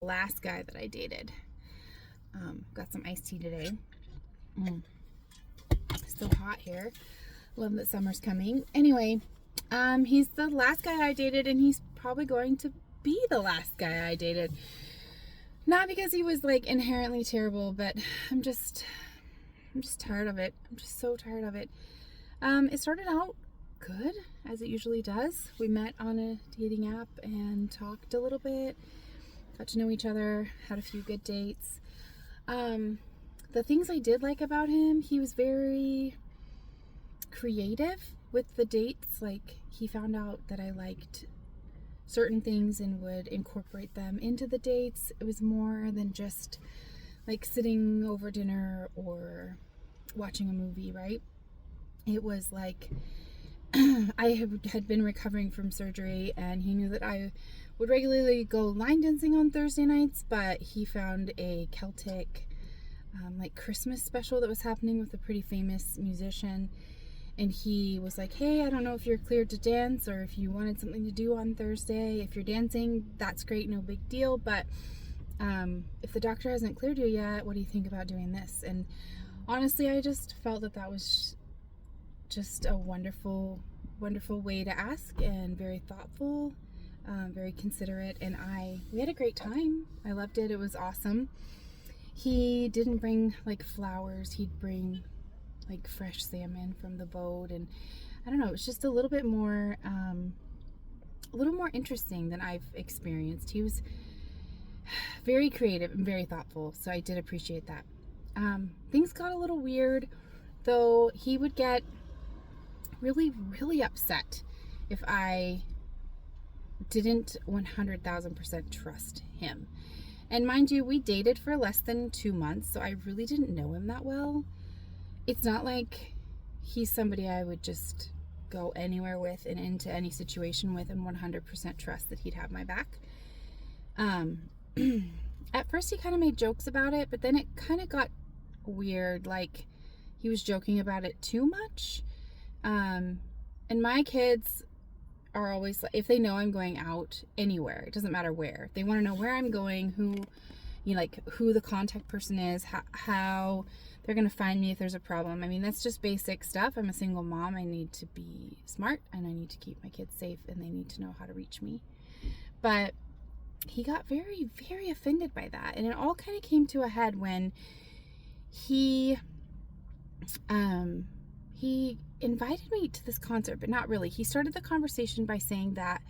last guy that I dated. Got some iced tea today. Still hot here. Love that summer's coming. Anyway, he's the last guy I dated, and he's probably going to be the last guy I dated. Not because he was like inherently terrible, but I'm just tired of it. I'm just so tired of it. It started out good, as it usually does. We met on a dating app and talked a little bit, got to know each other, had a few good dates. The things I did like about him, he was very creative with the dates. Like, he found out that I liked certain things and would incorporate them into the dates. It was more than just like sitting over dinner or watching a movie, right? It was like I had been recovering from surgery, and he knew that I would regularly go line dancing on Thursday nights, but he found a Celtic like Christmas special that was happening with a pretty famous musician, and he was like, hey, I don't know if you're cleared to dance or if you wanted something to do on Thursday. If you're dancing, that's great, no big deal, but if the doctor hasn't cleared you yet, what do you think about doing this? And honestly, I just felt that that was just a wonderful way to ask, and very thoughtful, very considerate, and we had a great time. I loved it. It was awesome. He didn't bring like flowers. He'd bring like fresh salmon from the boat, and I don't know, it was just a little bit more interesting than I've experienced. He was very creative and very thoughtful, so I did appreciate that. Things got a little weird, though. He would get really upset if I didn't 100,000% trust him. And mind you, we dated for less than 2 months, so I really didn't know him that well. It's not like he's somebody I would just go anywhere with and into any situation with and 100% trust that he'd have my back. At first he kind of made jokes about it, but then it kind of got weird. Like, he was joking about it too much. And my kids are always like, if they know I'm going out anywhere, it doesn't matter where, they want to know where I'm going, who the contact person is, how they're going to find me if there's a problem. I mean, that's just basic stuff. I'm a single mom. I need to be smart, and I need to keep my kids safe, and they need to know how to reach me. But he got very offended by that, and it all kind of came to a head when he invited me to this concert, but not really. He started the conversation by saying that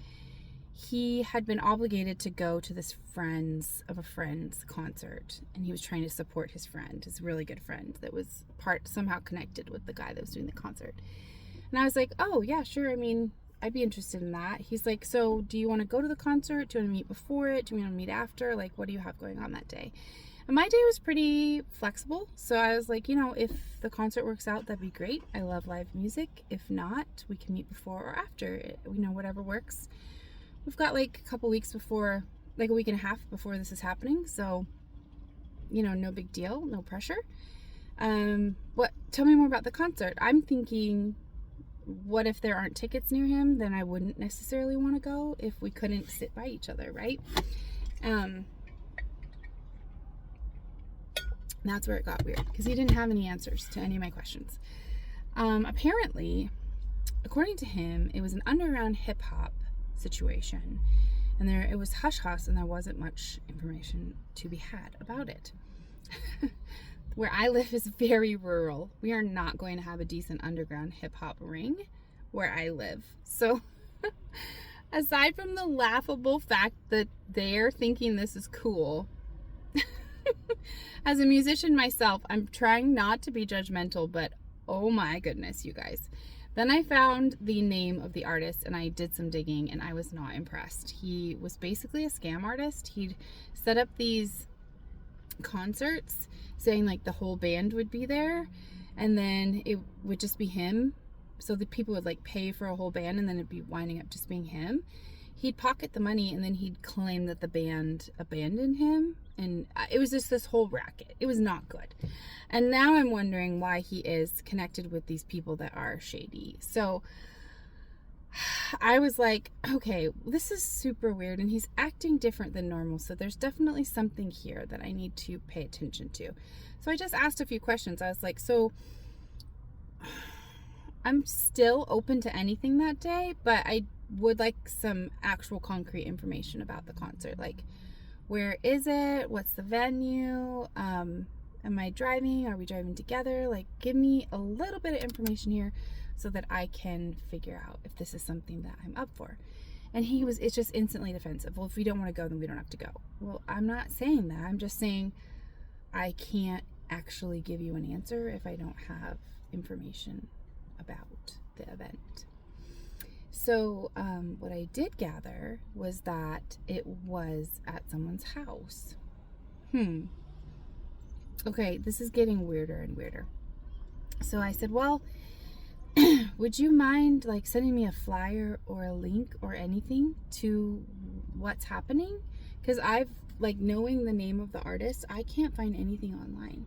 he had been obligated to go to this friend's concert, and he was trying to support his friend, his really good friend that was somehow connected with the guy that was doing the concert. And I was like, oh yeah, sure, I mean, I'd be interested in that. He's like, so do you want to go to the concert? Do you want to meet before it? Do you want to meet after? Like, what do you have going on that day? And my day was pretty flexible, so I was like, if the concert works out, that'd be great. I love live music. If not, we can meet before or after, whatever works. We've got like a couple weeks before, like a week and a half before this is happening, so no big deal, no pressure. Tell me more about the concert. I'm thinking, what if there aren't tickets near him? Then I wouldn't necessarily want to go if we couldn't sit by each other, right? That's where it got weird, because he didn't have any answers to any of my questions. Apparently, according to him, it was an underground hip-hop situation, and it was hush-hush, and there wasn't much information to be had about it. Where I live is very rural. We are not going to have a decent underground hip-hop ring where I live. So aside from the laughable fact that they're thinking this is cool, as a musician myself, I'm trying not to be judgmental, but oh my goodness, you guys. Then I found the name of the artist, and I did some digging, and I was not impressed. He was basically a scam artist. He'd set up these concerts saying like the whole band would be there, and then it would just be him. So the people would like pay for a whole band, and then it'd be winding up just being him. He'd pocket the money, and then he'd claim that the band abandoned him, and it was just this whole racket. It was not good. And now I'm wondering why he is connected with these people that are shady. So I was like, okay, this is super weird, and he's acting different than normal, so there's definitely something here that I need to pay attention to. So I just asked a few questions. I was like, so I'm still open to anything that day, but I would like some actual concrete information about the concert. Like, where is it? What's the venue? Am I driving? Are we driving together? Like, give me a little bit of information here so that I can figure out if this is something that I'm up for. And it's just instantly defensive. Well, if we don't want to go, then we don't have to go. Well, I'm not saying that. I'm just saying I can't actually give you an answer if I don't have information about the event. So what I did gather was that it was at someone's house. Okay, this is getting weirder and weirder. So I said, well, would you mind like sending me a flyer or a link or anything to what's happening? Because I've like, knowing the name of the artist, I can't find anything online.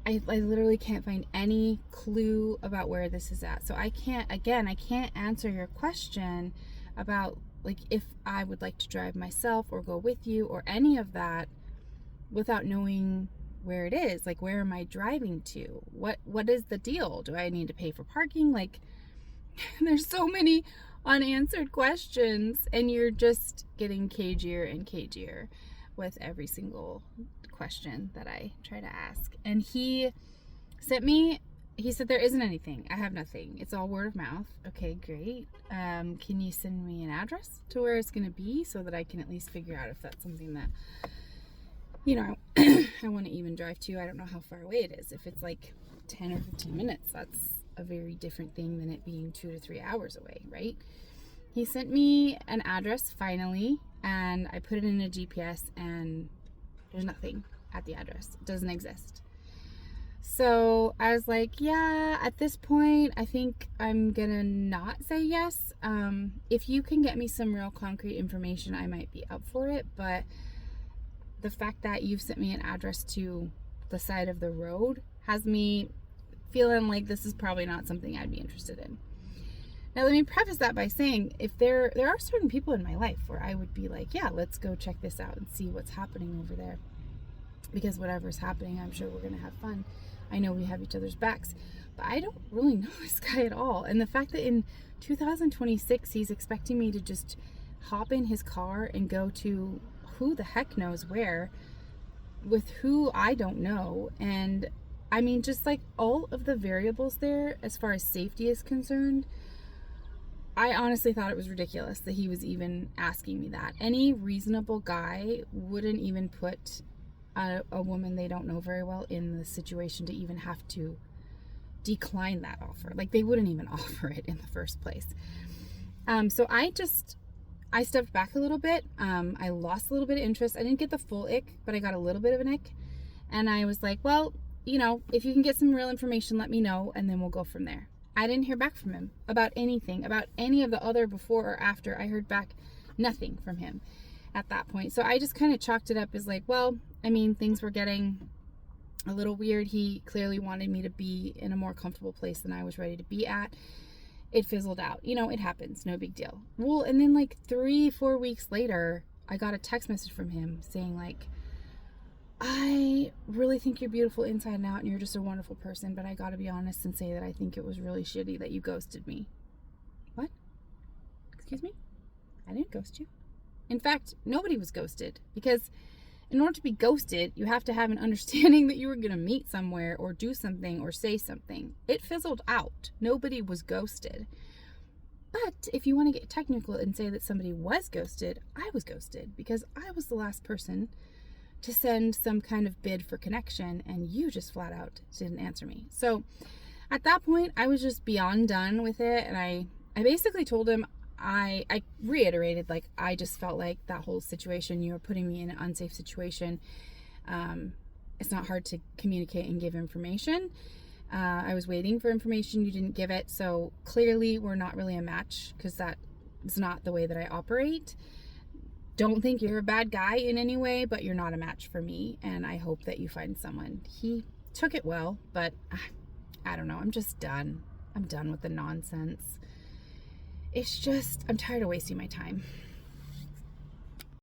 I literally can't find any clue about where this is at. So I can't answer your question about like if I would like to drive myself or go with you or any of that without knowing where it is. Like, where am I driving to? What is the deal? Do I need to pay for parking? Like, there's so many unanswered questions, and you're just getting cagier and cagier with every single question that I try to ask. And he said there isn't anything. I have nothing. It's all word of mouth. Okay, great. Can you send me an address to where it's going to be so that I can at least figure out if that's something that, I want to even drive to. I don't know how far away it is. If it's like 10 or 15 minutes, that's a very different thing than it being 2 to 3 hours away, right? He sent me an address finally, and I put it in a GPS, and there's nothing at the address. It doesn't exist. So I was like, yeah, at this point, I think I'm gonna not say yes. If you can get me some real concrete information, I might be up for it. But the fact that you've sent me an address to the side of the road has me feeling like this is probably not something I'd be interested in. Now, let me preface that by saying, if there are certain people in my life where I would be like, yeah, let's go check this out and see what's happening over there. Because whatever's happening, I'm sure we're going to have fun. I know we have each other's backs. But I don't really know this guy at all. And the fact that in 2026, he's expecting me to just hop in his car and go to who the heck knows where with who I don't know. And I mean, just like all of the variables there as far as safety is concerned, I honestly thought it was ridiculous that he was even asking me that. Any reasonable guy wouldn't even put a woman they don't know very well in the situation to even have to decline that offer. Like, they wouldn't even offer it in the first place. So I stepped back a little bit. I lost a little bit of interest. I didn't get the full ick, but I got a little bit of an ick. And I was like, well, if you can get some real information, let me know, and then we'll go from there. I didn't hear back from him about anything, about any of the other before or after. I heard back nothing from him at that point. So I just kind of chalked it up as like, well, I mean, things were getting a little weird. He clearly wanted me to be in a more comfortable place than I was ready to be at. It fizzled out. It happens. No big deal. Well, and then like 3-4 weeks later, I got a text message from him saying like, I really think you're beautiful inside and out, and you're just a wonderful person, but I gotta be honest and say that I think it was really shitty that you ghosted me. What? Excuse me? I didn't ghost you. In fact, nobody was ghosted, because in order to be ghosted, you have to have an understanding that you were gonna meet somewhere or do something or say something. It fizzled out. Nobody was ghosted. But if you want to get technical and say that somebody was ghosted, I was ghosted, because I was the last person to send some kind of bid for connection, and you just flat out didn't answer me. So at that point, I was just beyond done with it, and I basically told him, I reiterated, like, I just felt like that whole situation, you were putting me in an unsafe situation. It's not hard to communicate and give information. I was waiting for information, you didn't give it, so clearly we're not really a match, because that is not the way that I operate. Don't think you're a bad guy in any way, but you're not a match for me, and I hope that you find someone. He took it well, but I don't know. I'm just done. I'm done with the nonsense. it's just, I'm tired of wasting my time.